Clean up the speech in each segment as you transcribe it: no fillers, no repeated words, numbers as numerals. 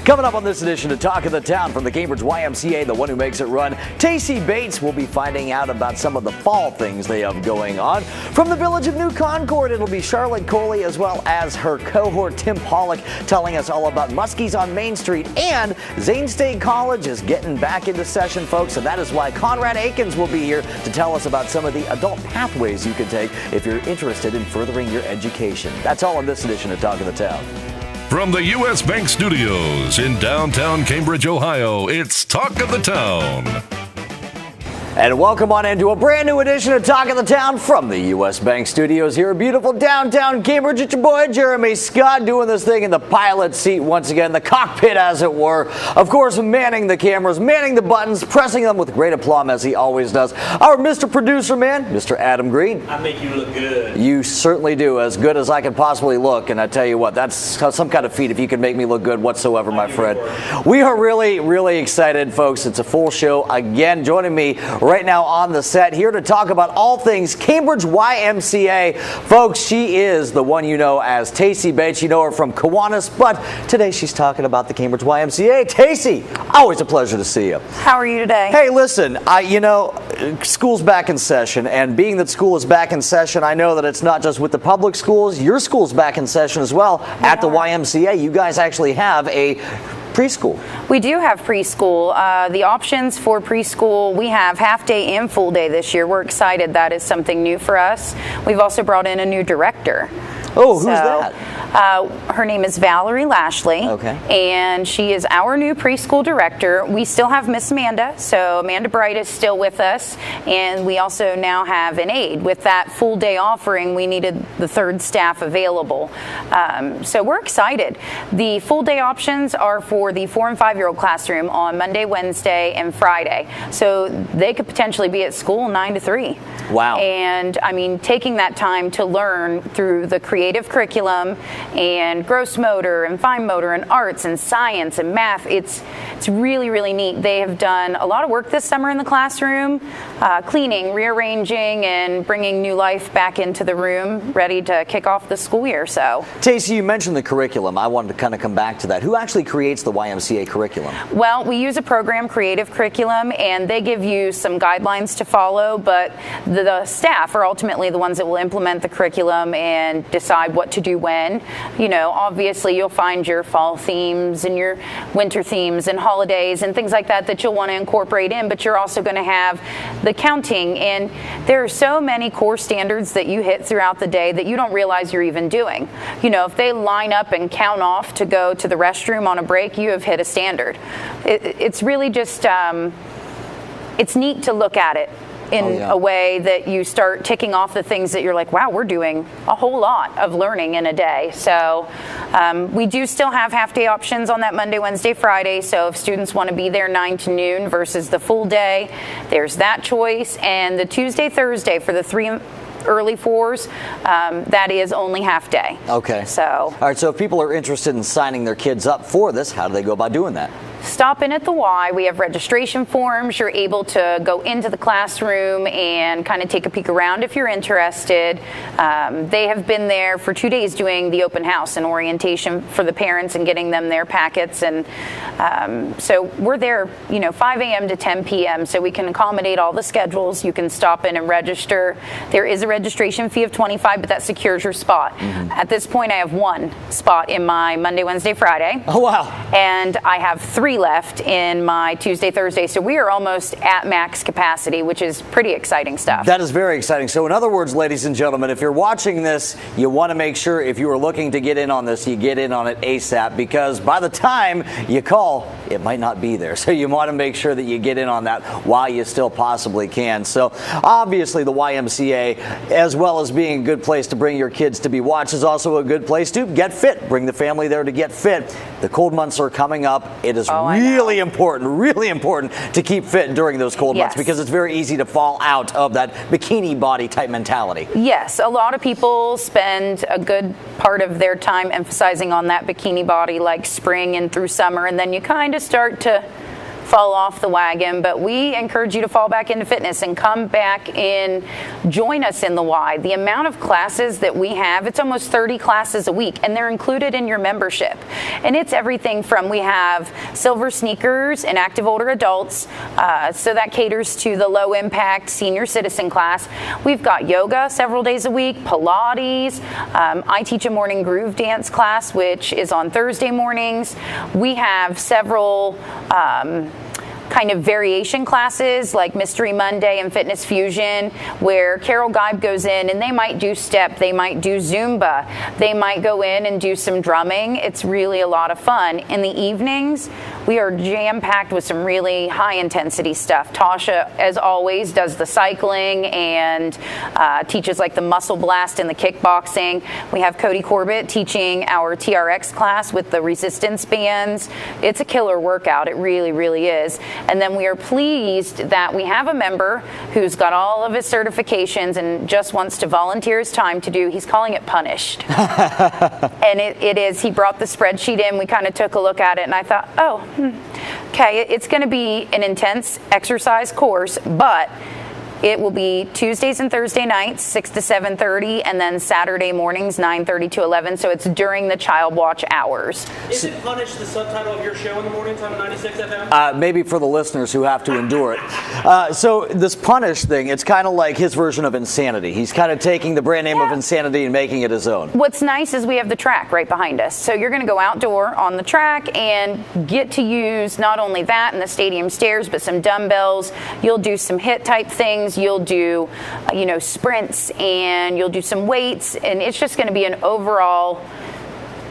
Coming up on this edition of Talk of the Town from the Cambridge YMCA, the one who makes it run, Tacy Bates will be finding out about some of the fall things they have going on. From the village of New Concord, it'll be Charlotte Colley as well as her cohort Tim Pollock telling us all about Muskies on Main Street. And Zane State College is getting back into session, folks, and that is why Konrad Akens will be here to tell us about some of the adult pathways you can take if you're interested in furthering your education. That's all in this edition of Talk of the Town. From the U.S. Bank Studios in downtown Cambridge, Ohio, it's Talk of the Town. And welcome on into a brand new edition of Talk of the Town from the U.S. Bank Studios here in beautiful downtown Cambridge. It's your boy Jeremy Scott doing this thing in the pilot seat once again, the cockpit as it were. Of course, manning the cameras, manning the buttons, pressing them with great aplomb as he always does. Our Mr. Producer Man, Mr. Adam Green. I make you look good. You certainly do, as good as I can possibly look. And I tell you what, that's some kind of feat if you can make me look good whatsoever, my friend. We are really, really excited, folks. It's a full show. Again, joining me right now on the set here to talk about all things Cambridge YMCA. Folks, she is the one you know as Tacy Bates. You know her from Kiwanis, but today she's talking about the Cambridge YMCA. Tacy, always a pleasure to see you. How are you today? Hey, listen, school's back in session, and being that school is back in session, I know that it's not just with the public schools. Your school's back in session as well at the YMCA. You guys actually have a preschool. We do have preschool. The options for preschool, we have half day and full day this year. We're excited. That is something new for us. We've also brought in a new director. Oh, who's that? Her name is Valerie Lashley. Okay. And she is our new preschool director. We still have Miss Amanda, so Amanda Bright is still with us. And we also now have an aide. With that full day offering, we needed the third staff available. So we're excited. The full day options are for the 4 and 5-year-old classroom on Monday, Wednesday, and Friday. So they could potentially be at school 9 to 3. Wow. And I mean, taking that time to learn through the creative curriculum and gross motor and fine motor and arts and science and math, it's really, really neat. They have done a lot of work this summer in the classroom, cleaning, rearranging, and bringing new life back into the room, ready to kick off the school year. So, Tacy, you mentioned the curriculum. I wanted to kind of come back to that. Who actually creates the YMCA curriculum? Well, we use a program, Creative Curriculum, and they give you some guidelines to follow, but the staff are ultimately the ones that will implement the curriculum and decide what to do when. You know, obviously you'll find your fall themes and your winter themes and holidays and things like that you'll want to incorporate in, but you're also going to have the counting, and there are so many core standards that you hit throughout the day that you don't realize you're even doing. You know, if they line up and count off to go to the restroom on a break, you have hit a standard. It's really just, it's neat to look at it in a way that you start ticking off the things that you're like, wow, we're doing a whole lot of learning in a day. So we do still have half-day options on that Monday, Wednesday, Friday. So if students want to be there 9 to noon versus the full day, there's that choice. And the Tuesday, Thursday for the 3 early 4s, that is only half day. Okay. So, all right, so if people are interested in signing their kids up for this, how do they go about doing that? stop in at the Y. We have registration forms. You're able to go into the classroom and kind of take a peek around if you're interested. They have been there for 2 days doing the open house and orientation for the parents and getting them their packets. And so we're there, 5 a.m. to 10 p.m. so we can accommodate all the schedules. You can stop in and register. There is a registration fee of $25, but that secures your spot. Mm-hmm. At this point, I have 1 spot in my Monday, Wednesday, Friday. Oh, wow. And I have 3 left in my Tuesday, Thursday. So we are almost at max capacity, which is pretty exciting stuff. That is very exciting. So in other words, ladies and gentlemen, if you're watching this, you want to make sure if you are looking to get in on this, you get in on it ASAP, because by the time you call, it might not be there. So you want to make sure that you get in on that while you still possibly can. So obviously the YMCA, as well as being a good place to bring your kids to be watched, is also a good place to get fit. Bring the family there to get fit. The cold months are coming up. It is really important to keep fit during those cold months, because it's very easy to fall out of that bikini body type mentality. Yes, a lot of people spend a good part of their time emphasizing on that bikini body like spring and through summer, and then you kind of start to fall off the wagon, but we encourage you to fall back into fitness and come back and join us in the Y. The amount of classes that we have, it's almost 30 classes a week, and they're included in your membership. And it's everything from, we have silver sneakers and active older adults, so that caters to the low impact senior citizen class. We've got yoga several days a week, Pilates. I teach a morning groove dance class, which is on Thursday mornings. We have several kind of variation classes like Mystery Monday and Fitness Fusion, where Carol Geib goes in and they might do step, they might do Zumba, they might go in and do some drumming. It's really a lot of fun. In the evenings, we are jam-packed with some really high-intensity stuff. Tasha, as always, does the cycling and teaches like the muscle blast and the kickboxing. We have Cody Corbett teaching our TRX class with the resistance bands. It's a killer workout. It really, really is. And then we are pleased that we have a member who's got all of his certifications and just wants to volunteer his time to do, he's calling it Punished. And it is, he brought the spreadsheet in, we kind of took a look at it, and I thought, okay, it's going to be an intense exercise course, but it will be Tuesdays and Thursday nights, 6 to 7:30, and then Saturday mornings, 9:30 to 11. So it's during the child watch hours. Is it Punish the subtitle of your show in the mornings on 96 FM? Maybe for the listeners who have to endure it. So this Punish thing, it's kind of like his version of Insanity. He's kind of taking the brand name of Insanity and making it his own. What's nice is we have the track right behind us. So you're going to go outdoor on the track and get to use not only that and the stadium stairs, but some dumbbells. You'll do some HIIT type things. You'll do, sprints, and you'll do some weights, and it's just going to be an overall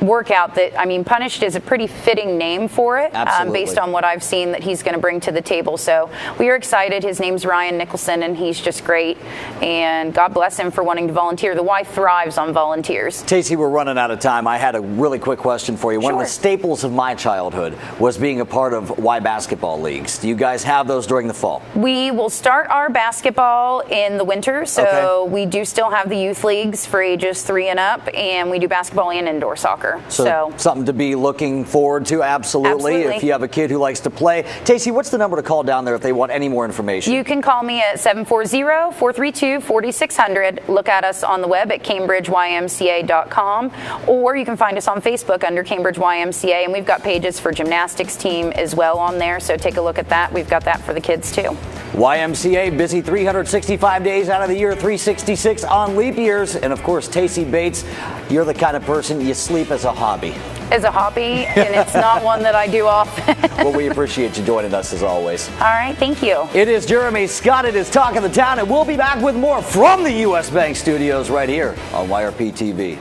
workout that, Punished is a pretty fitting name for it, based on what I've seen that he's going to bring to the table. So we are excited. His name's Ryan Nicholson, and he's just great. And God bless him for wanting to volunteer. The Y thrives on volunteers. Tacy, we're running out of time. I had a really quick question for you. One of the staples of my childhood was being a part of Y basketball leagues. Do you guys have those during the fall? We will start our basketball in the winter. So we do still have the youth leagues for ages 3 and up, and we do basketball and indoor soccer. So something to be looking forward to, absolutely, if you have a kid who likes to play. Tacy, what's the number to call down there if they want any more information? You can call me at 740-432-4600. Look at us on the web at CambridgeYMCA.com, or you can find us on Facebook under Cambridge YMCA, and we've got pages for gymnastics team as well on there, so take a look at that. We've got that for the kids too. YMCA, busy 365 days out of the year, 366 on leap years. And of course, Tacy Bates, you're the kind of person you sleep as a hobby. As a hobby, and it's not one that I do often. Well, we appreciate you joining us as always. All right, thank you. It is Jeremy Scott. It is Talk of the Town, and we'll be back with more from the U.S. Bank Studios right here on YRP TV.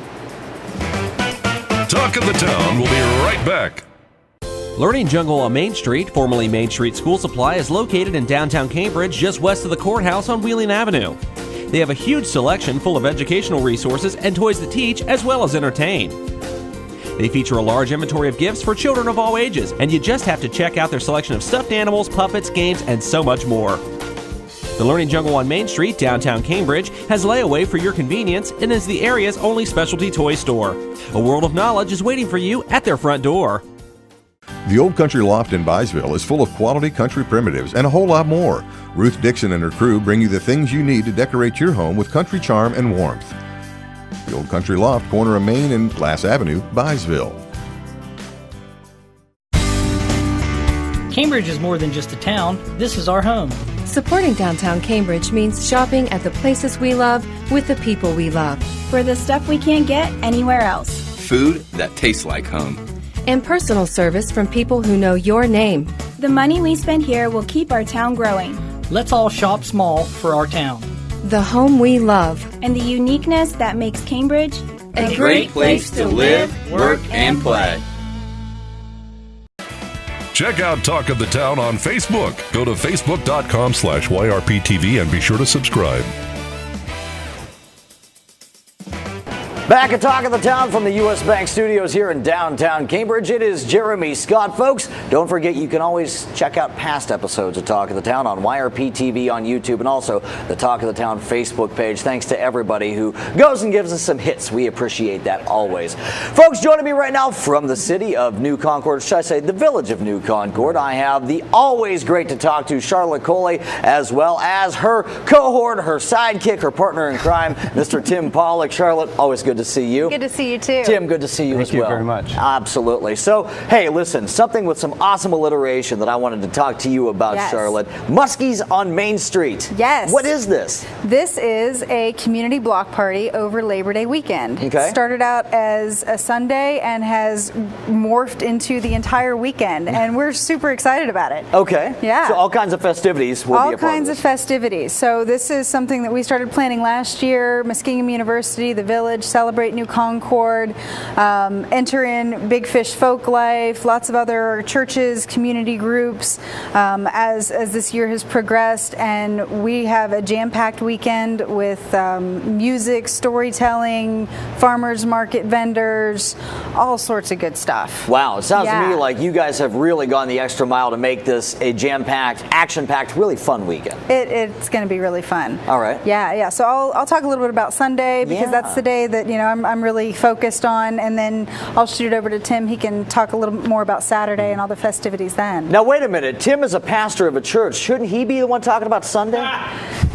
Talk of the Town will be right back. Learning Jungle on Main Street, formerly Main Street School Supply, is located in downtown Cambridge, just west of the courthouse on Wheeling Avenue. They have a huge selection full of educational resources and toys that teach as well as entertain. They feature a large inventory of gifts for children of all ages, and you just have to check out their selection of stuffed animals, puppets, games, and so much more. The Learning Jungle on Main Street, downtown Cambridge, has layaway for your convenience and is the area's only specialty toy store. A world of knowledge is waiting for you at their front door. The Old Country Loft in Byesville is full of quality country primitives and a whole lot more. Ruth Dixon and her crew bring you the things you need to decorate your home with country charm and warmth. The Old Country Loft, corner of Main and Glass Avenue, Byesville. Cambridge is more than just a town. This is our home. Supporting downtown Cambridge means shopping at the places we love with the people we love. For the stuff we can't get anywhere else. Food that tastes like home. And personal service from people who know your name. The money we spend here will keep our town growing. Let's all shop small for our town. The home we love. And the uniqueness that makes Cambridge a great place to live, work, and play. Check out Talk of the Town on Facebook. Go to facebook.com/YRPTV and be sure to subscribe. Back at Talk of the Town from the U.S. Bank Studios here in downtown Cambridge. It is Jeremy Scott, folks. Don't forget you can always check out past episodes of Talk of the Town on YRP TV on YouTube and also the Talk of the Town Facebook page. Thanks to everybody who goes and gives us some hits. We appreciate that always. Folks, joining me right now from the city of New Concord, should I say the village of New Concord, I have the always great to talk to Charlotte Colley, as well as her cohort, her sidekick, her partner in crime, Mr. Tim Pollock. Charlotte, always good to see you. Good to see you too. Tim, good to see you as well. Thank you very much. Absolutely. So, hey, listen, something with some awesome alliteration that I wanted to talk to you about, Yes. Charlotte. Muskies on Main Street. Yes. What is this? This is a community block party over Labor Day weekend. Okay. It started out as a Sunday and has morphed into the entire weekend, and we're super excited about it. Okay. Yeah. So all kinds of festivities will be a part of All kinds this. of festivities. So this is something that we started planning last year. Muskingum University, the village, Celebrate New Concord, enter in Big Fish Folk Life, lots of other churches, community groups as this year has progressed, and we have a jam-packed weekend with music, storytelling, farmers market vendors, all sorts of good stuff. Wow, it sounds to Yeah. me like you guys have really gone the extra mile to make this a jam-packed, action-packed, really fun weekend. It's going to be really fun. All right. Yeah. So I'll talk a little bit about Sunday because Yeah. that's the day that I'm really focused on, and then I'll shoot it over to Tim. He can talk a little more about Saturday and all the festivities then. Now, wait a minute. Tim is a pastor of a church. Shouldn't he be the one talking about Sunday?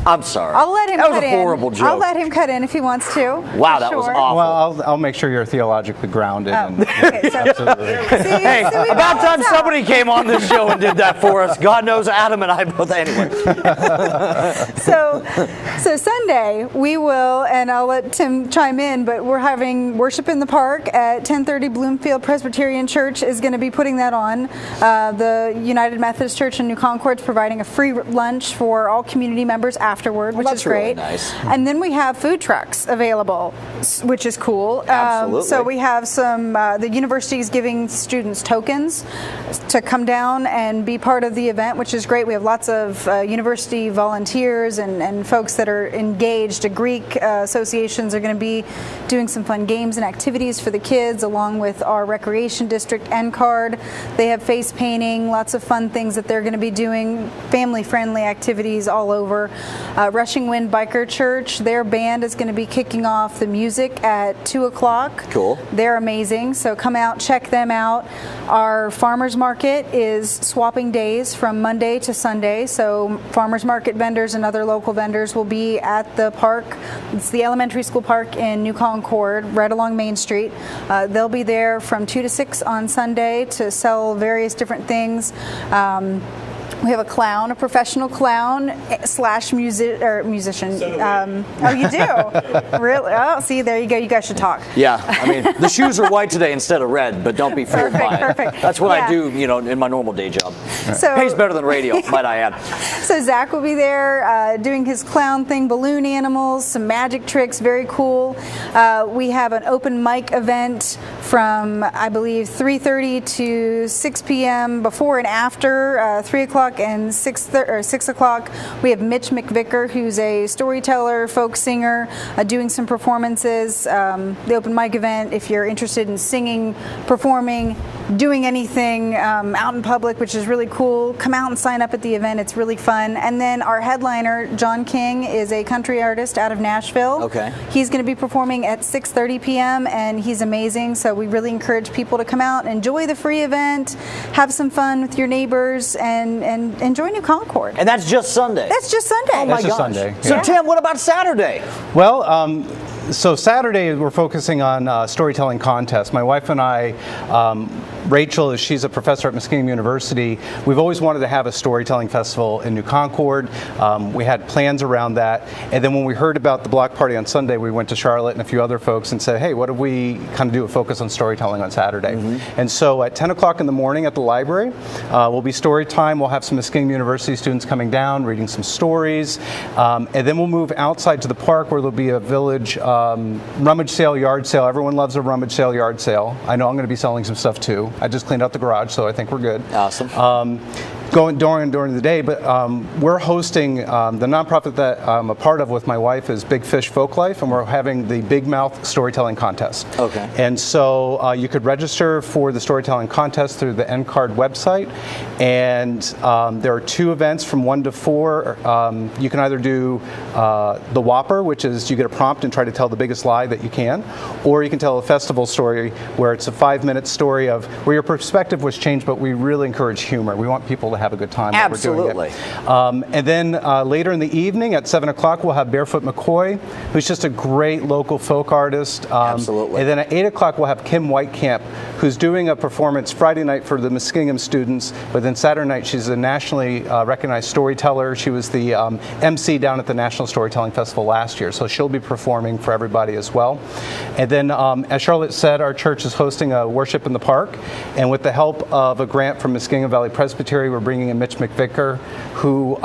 I'm sorry. I'll let him That cut was a in. horrible joke. I'll let him cut in if he wants to. Wow, for that was sure. awful. Well, I'll make sure you're theologically grounded. And, Okay, so Hey, so we about balance time out. somebody came on this show and did that for us. God knows Adam and I both. Anyway. So Sunday we will, and I'll let Tim chime in, but we're having worship in the park at 10:30. Bloomfield Presbyterian Church is going to be putting that on. The United Methodist Church in New Concord is providing a free lunch for all community members afterward, which that's is great. really nice. And then we have food trucks available, which is cool. Absolutely. So we have some, the university is giving students tokens to come down and be part of the event, which is great. We have lots of university volunteers and folks that are engaged. The Greek associations are going to be doing some fun games and activities for the kids, along with our recreation district, NCARD. They have face painting, lots of fun things that they're going to be doing, family-friendly activities all over. Rushing Wind Biker Church, their band is going to be kicking off the music at 2 o'clock. Cool. They're amazing, so come out, check them out. Our farmers market is swapping days from Monday to Sunday, so farmers market vendors and other local vendors will be at the park. It's the elementary school park in New Concord, right along Main Street. They'll be there from 2 to 6 on Sunday to sell various different things. We have a clown, a professional clown / musician. Oh, you do? Really? Oh, see, there you go. You guys should talk. Yeah, I mean, the shoes are white today instead of red, but don't be fooled by it. Perfect. That's what I Yeah. do, in my normal day job. So- Pays better than radio, might I add. So Zach will be there doing his clown thing, balloon animals, some magic tricks, very cool. We have an open mic event from, I believe, 3:30 to 6 p.m. before and after 3 o'clock and 6 o'clock. We have Mitch McVicker, who's a storyteller, folk singer, doing some performances. The open mic event, if you're interested in singing, performing, doing anything out in public, which is really cool, come out and sign up at the event. It's really fun. And then our headliner, John King, is a country artist out of Nashville. Okay. He's going to be performing at 6:30 p.m. and he's amazing. So we really encourage people to come out, enjoy the free event, have some fun with your neighbors, and enjoy New Concord. And that's just Sunday. That's just Sunday. Oh my That's just gosh. Sunday, So yeah. Tim, what about Saturday? Well, so Saturday we're focusing on storytelling contests. My wife and I, Rachel, she's a professor at Muskingum University. We've always wanted to have a storytelling festival in New Concord. We had plans around that, and then when we heard about the block party on Sunday, we went to Charlotte and a few other folks and said, hey, what if we kind of do a focus on storytelling on Saturday? And so at 10 o'clock in the morning at the library will be story time. We'll have some Muskingum University students coming down, reading some stories, and then we'll move outside to the park where there'll be a village rummage sale, yard sale. Everyone loves a rummage sale, yard sale. I know I'm going to be selling some stuff too. I just cleaned out the garage, so I think we're good. Awesome. going during the day, but we're hosting the nonprofit that I'm a part of with my wife is Big Fish Folklife, and we're having the Big Mouth Storytelling Contest. Okay. And so you could register for the storytelling contest through the NCARD website, and there are 2 events from 1 to 4. You can either do the Whopper, which is you get a prompt and try to tell the biggest lie that you can, or you can tell a festival story where it's a 5-minute story of where your perspective was changed, but we really encourage humor. We want people to have a good time. Absolutely. And then later in the evening at 7 o'clock, we'll have Barefoot McCoy, who's just a great local folk artist. Absolutely. And then at 8 o'clock, we'll have Kim Whitekamp, who's doing a performance Friday night for the Muskingum students, but then Saturday night, she's a nationally recognized storyteller. She was the MC down at the National Storytelling Festival last year, so she'll be performing for everybody as well. And then, as Charlotte said, our church is hosting a worship in the park, and with the help of a grant from Muskingum Valley Presbytery, we're bringing in Mitch McVicker, who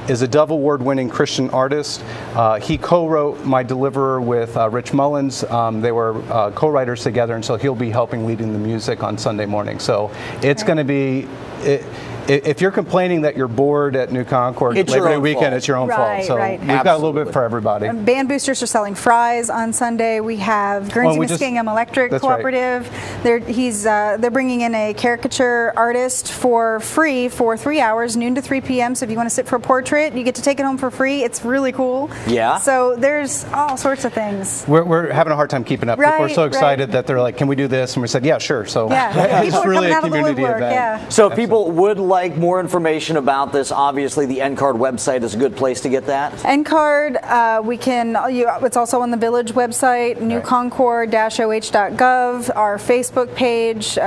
is a Dove Award-winning Christian artist. He co-wrote My Deliverer with Rich Mullins. They were co-writers together, and so he'll be helping leading the music on Sunday morning. So it's going to be... If you're complaining that you're bored at New Concord Labor Day weekend, it's your own fault. So we've got a little bit for everybody. Band boosters are selling fries on Sunday. We have Guernsey Muskingum Electric Cooperative. Right. They're bringing in a caricature artist for free for 3 hours, noon to 3 p.m. So if you want to sit for a portrait, you get to take it home for free. It's really cool. Yeah. So there's all sorts of things. We're having a hard time keeping up. People are so excited that they're like, "Can we do this?" And we said, "Yeah, sure." So it's really a community event. Yeah. So if people would like more information about this, obviously the NCARD website is a good place to get that. NCARD, it's also on the Village website, newconcord-oh.gov, our Facebook page,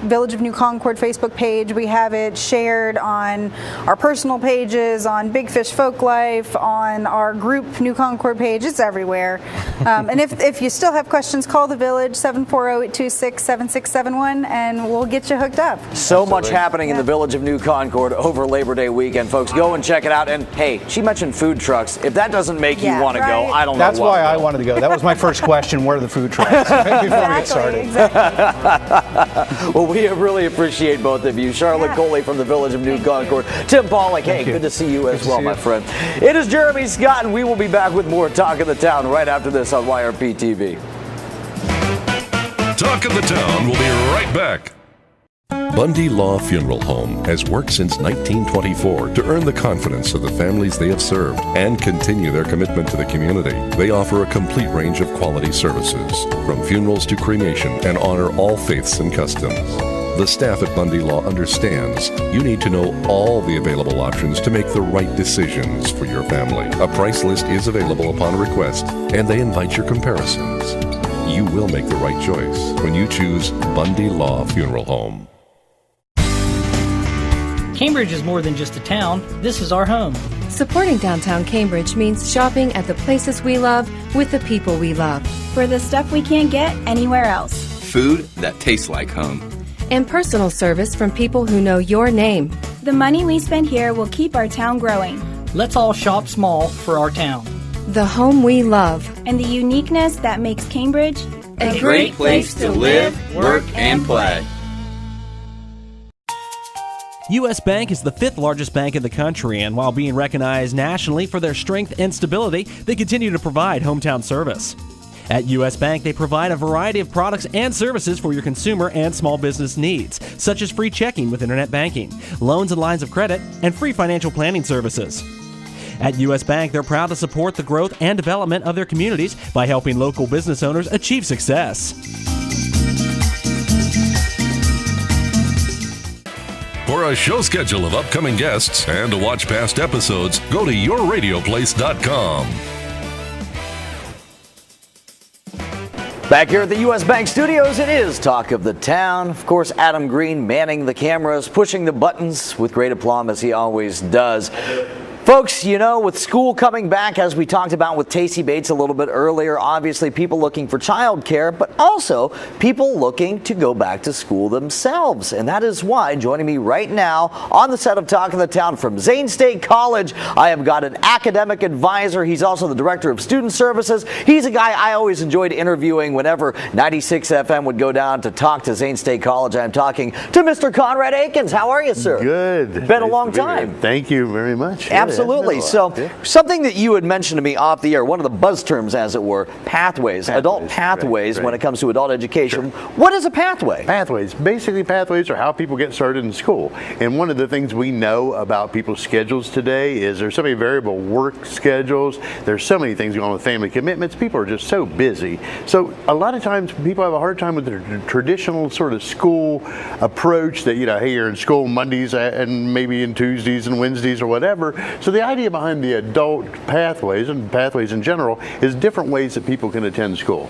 Village of New Concord Facebook page. We have it shared on our personal pages, on Big Fish Folklife, on our group New Concord page. It's everywhere. And if you still have questions, call the Village, 740-826-7671, and we'll get you hooked up. So much happening in the Village of New Concord over Labor Day weekend, folks. Go and check it out. And hey, she mentioned food trucks. If that doesn't make you want to go, I don't know. That's why I wanted to go. That was my first question. Where are the food trucks? Before we get started. Exactly. Well, we really appreciate both of you. Charlotte Colley from the Village of New Concord. Tim Pollock, hey, good to see you as well, my friend. It is Jeremy Scott, and we will be back with more Talk of the Town right after this on YRP TV. Talk of the Town will be right back. Bundy Law Funeral Home has worked since 1924 to earn the confidence of the families they have served and continue their commitment to the community. They offer a complete range of quality services, from funerals to cremation, and honor all faiths and customs. The staff at Bundy Law understands you need to know all the available options to make the right decisions for your family. A price list is available upon request, and they invite your comparisons. You will make the right choice when you choose Bundy Law Funeral Home. Cambridge is more than just a town. This is our home. Supporting downtown Cambridge means shopping at the places we love with the people we love. For the stuff we can't get anywhere else. Food that tastes like home. And personal service from people who know your name. The money we spend here will keep our town growing. Let's all shop small for our town. The home we love. And the uniqueness that makes Cambridge a great place to live, work, and play. U.S. Bank is the 5th largest bank in the country, and while being recognized nationally for their strength and stability, they continue to provide hometown service. At U.S. Bank, they provide a variety of products and services for your consumer and small business needs, such as free checking with internet banking, loans and lines of credit, and free financial planning services. At U.S. Bank, they're proud to support the growth and development of their communities by helping local business owners achieve success. For a show schedule of upcoming guests and to watch past episodes, go to yourradioplace.com. Back here at the U.S. Bank Studios, it is Talk of the Town. Of course, Adam Green manning the cameras, pushing the buttons with great aplomb as he always does. Folks, you know, with school coming back, as we talked about with Tacy Bates a little bit earlier, obviously people looking for childcare, but also people looking to go back to school themselves. And that is why, joining me right now on the set of Talk of the Town from Zane State College, I have got an academic advisor. He's also the director of student services. He's a guy I always enjoyed interviewing whenever 96 FM would go down to talk to Zane State College. I'm talking to Mr. Konrad Akens. How are you, sir? Good. Been a long time. Thank you very much. Absolutely. So something that you had mentioned to me off the air, one of the buzz terms, as it were, pathways, adult pathways right. When it comes to adult education. Sure. What is a pathway? Pathways. Basically, pathways are how people get started in school. And one of the things we know about people's schedules today is there's so many variable work schedules. There's so many things going on with family commitments. People are just so busy. So a lot of times people have a hard time with their traditional sort of school approach that, you know, hey, you're in school Mondays and maybe in Tuesdays and Wednesdays or whatever. So the idea behind the adult pathways and pathways in general is different ways that people can attend school.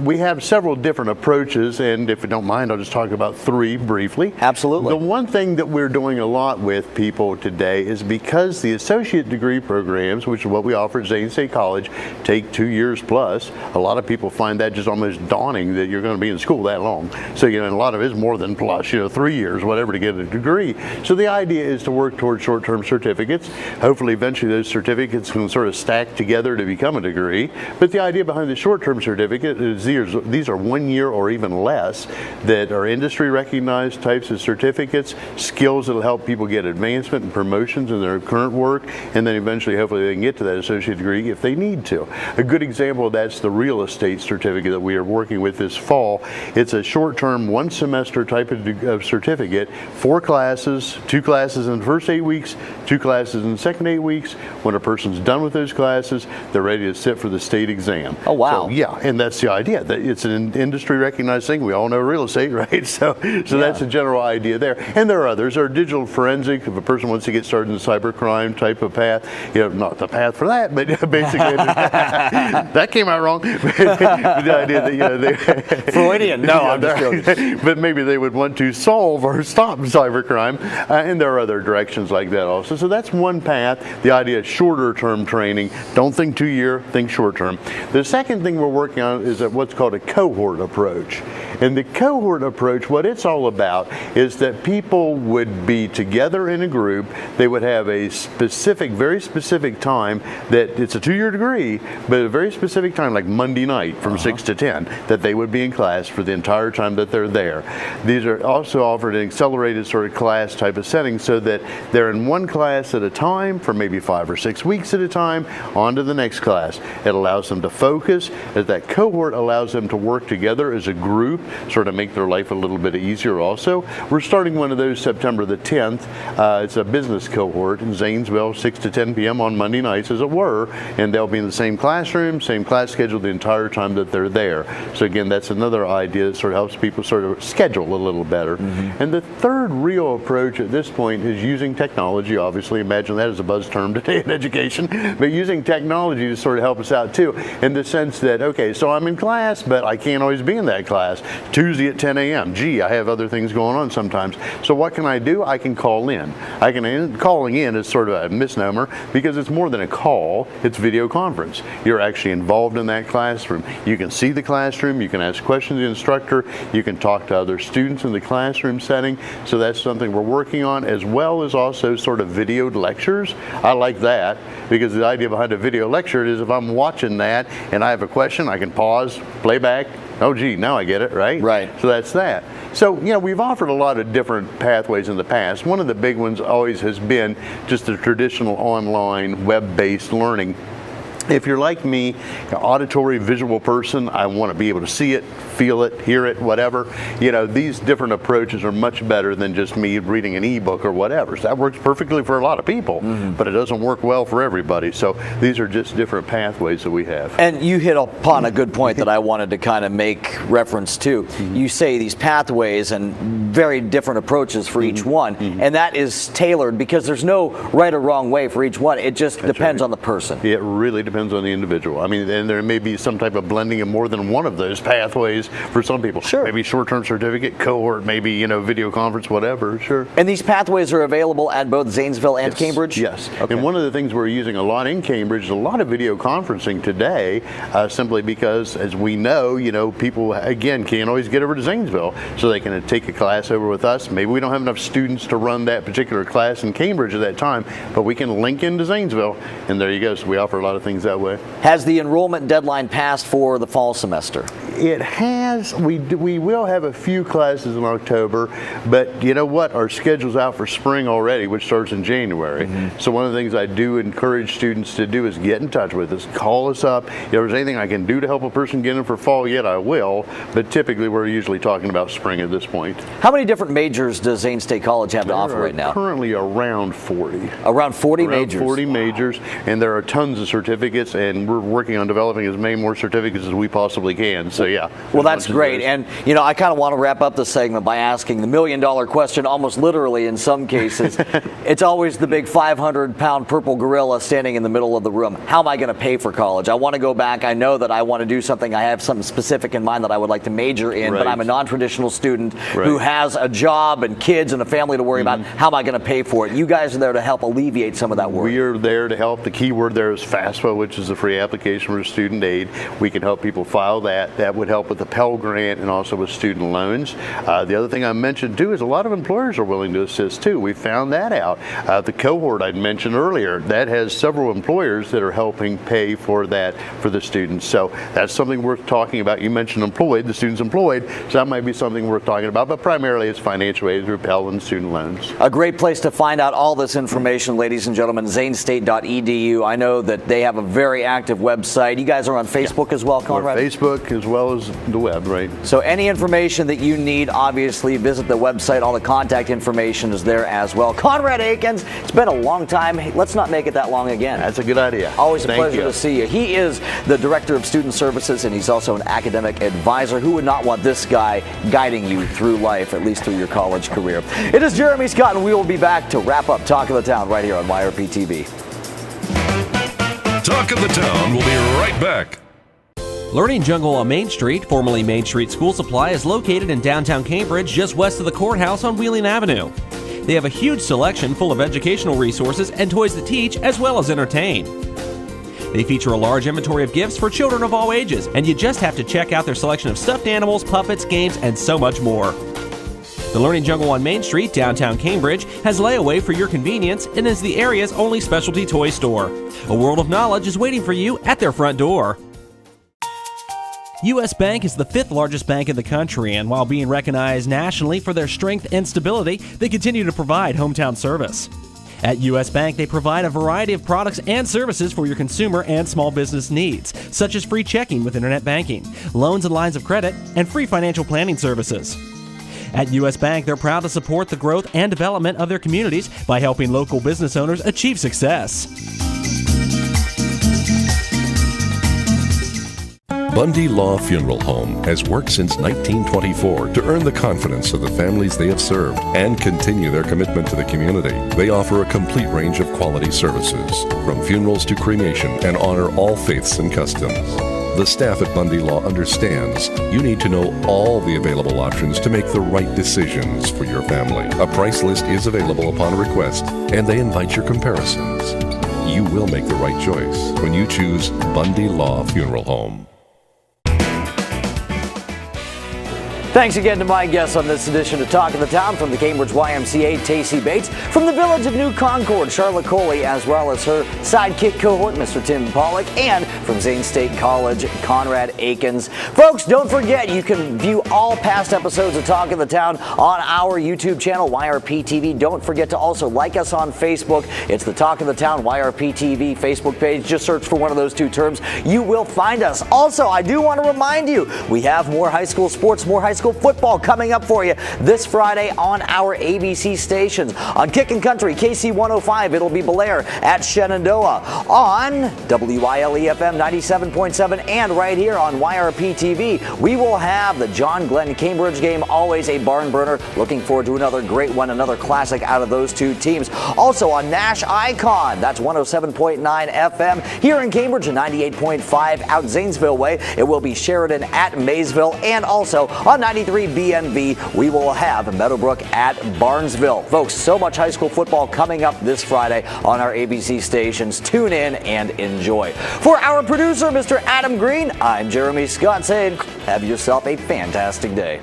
We have several different approaches, and if you don't mind, I'll just talk about three briefly. Absolutely. The one thing that we're doing a lot with people today is because the associate degree programs, which is what we offer at Zane State College, take 2 years plus. A lot of people find that just almost daunting that you're going to be in school that long. So, you know, and a lot of it is more than plus, you know, 3 years, whatever, to get a degree. So the idea is to work towards short-term certificates. Hopefully, eventually, those certificates can sort of stack together to become a degree. But the idea behind the short-term certificate is these are 1 year or even less that are industry-recognized types of certificates, skills that will help people get advancement and promotions in their current work, and then eventually, hopefully, they can get to that associate degree if they need to. A good example of that's the real estate certificate that we are working with this fall. It's a short-term, one-semester type of certificate, 4 classes, 2 classes in the first 8 weeks, 2 classes in the second 8 weeks. When a person's done with those classes, they're ready to sit for the state exam. Oh, wow. So, yeah, and that's the idea. That it's an industry-recognized thing. We all know real estate, right? So that's a general idea there. And there are others. There are digital forensic. If a person wants to get started in cybercrime type of path, you know, not the path for that, but basically that came out wrong. The idea that, you know, Freudian. No, I'm just joking. But maybe they would want to solve or stop cybercrime, and there are other directions like that also. So that's one path. The idea of shorter term training. Don't think 2 year, think short term. The second thing we're working on is what's called a cohort approach. And the cohort approach, what it's all about is that people would be together in a group. They would have a specific, very specific time that it's a 2 year degree, but a very specific time, like Monday night from 6 to 10, that they would be in class for the entire time that they're there. These are also offered in accelerated sort of class type of setting so that they're in one class at a time for maybe 5 or 6 weeks at a time, on to the next class. It allows them to focus, as that cohort allows them to work together as a group, sort of make their life a little bit easier also. We're starting one of those September the 10th. It's a business cohort in Zanesville, 6 to 10 p.m. on Monday nights, as it were, and they'll be in the same classroom, same class schedule the entire time that they're there. So again, that's another idea that sort of helps people sort of schedule a little better. And the third real approach at this point is using technology. Obviously, imagine that as a buzz term today in education, but using technology to sort of help us out too, in the sense that, okay, so I'm in class, but I can't always be in that class. Tuesday at 10 a.m. Gee, I have other things going on sometimes. So what can I do? I can call in. Calling in is sort of a misnomer because it's more than a call. It's video conference. You're actually involved in that classroom. You can see the classroom. You can ask questions to the instructor. You can talk to other students in the classroom setting. So that's something we're working on, as well as also sort of videoed lectures. I like that because the idea behind a video lecture is if I'm watching that and I have a question, I can pause, play back. Oh, gee, now I get it, right? Right. So that's that. So, you know, we've offered a lot of different pathways in the past. One of the big ones always has been just the traditional online web-based learning. If you're like me, an auditory, visual person, I want to be able to see it, feel it, hear it, whatever. You know, these different approaches are much better than just me reading an ebook or whatever. So that works perfectly for a lot of people, but it doesn't work well for everybody. So these are just different pathways that we have. And you hit upon a good point that I wanted to kind of make reference to. You say these pathways and very different approaches for each one, and that is tailored because there's no right or wrong way for each one. It just depends on the person. It really depends depends on the individual. I mean, and there may be some type of blending of more than one of those pathways for some people. Sure. Maybe short-term certificate, cohort, maybe, video conference, whatever. Sure. And these pathways are available at both Zanesville and Cambridge? Yes. Okay. And one of the things we're using a lot in Cambridge is a lot of video conferencing today, simply because, as we know, people, again, can't always get over to Zanesville, so they can take a class over with us. Maybe we don't have enough students to run that particular class in Cambridge at that time, but we can link into Zanesville, and there you go. So we offer a lot of things that way. Has the enrollment deadline passed for the fall semester? It has. We will have a few classes in October, but you know what? Our schedule's out for spring already, which starts in January. So one of the things I do encourage students to do is get in touch with us, call us up. If there's anything I can do to help a person get in for fall yet, I will, but typically we're usually talking about spring at this point. How many different majors does Zane State College have to offer right now? Currently around 40. Around 40 majors? 40 majors, and there are tons of certificates, and we're working on developing as many more certificates as we possibly can. So yeah. Well, that's great. And I kind of want to wrap up the segment by asking the million-dollar question, almost literally in some cases. It's always the big 500-pound purple gorilla standing in the middle of the room. How am I going to pay for college? I want to go back. I know that I want to do something. I have something specific in mind that I would like to major in, but I'm a non-traditional student who has a job and kids and a family to worry about. How am I going to pay for it? You guys are there to help alleviate some of that worry. We are there to help. The key word there is FAFSA, which is a free application for student aid. We can help people file that. That would help with the Pell Grant and also with student loans. The other thing I mentioned too is a lot of employers are willing to assist too. We found that out. The cohort I'd mentioned earlier, that has several employers that are helping pay for that for the students. So that's something worth talking about. You mentioned employed, the student's employed, so that might be something worth talking about, but primarily it's financial aid through Pell and student loans. A great place to find out all this information, ladies and gentlemen, zanestate.edu. I know that they have a very active website. You guys are on Facebook as well, Konrad? We're Facebook as well as the web, right? So any information that you need, obviously, visit the website. All the contact information is there as well. Konrad Akens, it's been a long time. Hey, let's not make it that long again. That's a good idea. Always a pleasure to see you. He is the Director of Student Services, and he's also an academic advisor. Who would not want this guy guiding you through life, at least through your college career? It is Jeremy Scott, and we will be back to wrap up Talk of the Town right here on YRP TV. Talk of the Town will be right back. Learning Jungle on Main Street, formerly Main Street School Supply, is located in downtown Cambridge, just west of the courthouse on Wheeling Avenue. They have a huge selection full of educational resources and toys that teach as well as entertain. They feature a large inventory of gifts for children of all ages, and you just have to check out their selection of stuffed animals, puppets, games, and so much more. The Learning Jungle on Main Street, downtown Cambridge, has layaway for your convenience and is the area's only specialty toy store. A world of knowledge is waiting for you at their front door. U.S. Bank is the 5th largest bank in the country, and while being recognized nationally for their strength and stability, they continue to provide hometown service. At U.S. Bank, they provide a variety of products and services for your consumer and small business needs, such as free checking with internet banking, loans and lines of credit, and free financial planning services. At U.S. Bank, they're proud to support the growth and development of their communities by helping local business owners achieve success. Bundy Law Funeral Home has worked since 1924 to earn the confidence of the families they have served and continue their commitment to the community. They offer a complete range of quality services, from funerals to cremation, and honor all faiths and customs. The staff at Bundy Law understands you need to know all the available options to make the right decisions for your family. A price list is available upon request, and they invite your comparisons. You will make the right choice when you choose Bundy Law Funeral Home. Thanks again to my guests on this edition of Talk of the Town, from the Cambridge YMCA, Tacy Bates, from the village of New Concord, Charlotte Colley, as well as her sidekick cohort, Mr. Tim Pollock, and from Zane State College, Konrad Akens. Folks, don't forget you can view all past episodes of Talk of the Town on our YouTube channel, YRP TV. Don't forget to also like us on Facebook. It's the Talk of the Town YRP TV Facebook page. Just search for one of those two terms. You will find us. Also, I do want to remind you, we have more high school sports, more high school school football coming up for you this Friday on our ABC stations. On Kickin' Country, KC 105, it'll be Belair at Shenandoah. On WYLE-FM 97.7 and right here on YRP TV, we will have the John Glenn Cambridge game, always a barn burner. Looking forward to another great one, another classic out of those two teams. Also on Nash Icon, that's 107.9 FM. Here in Cambridge, 98.5 out Zanesville way. It will be Sheridan at Maysville. And also on 93 BNV, we will have Meadowbrook at Barnesville. Folks, so much high school football coming up this Friday on our ABC stations. Tune in and enjoy. For our producer, Mr. Adam Green, I'm Jeremy Scott saying have yourself a fantastic day.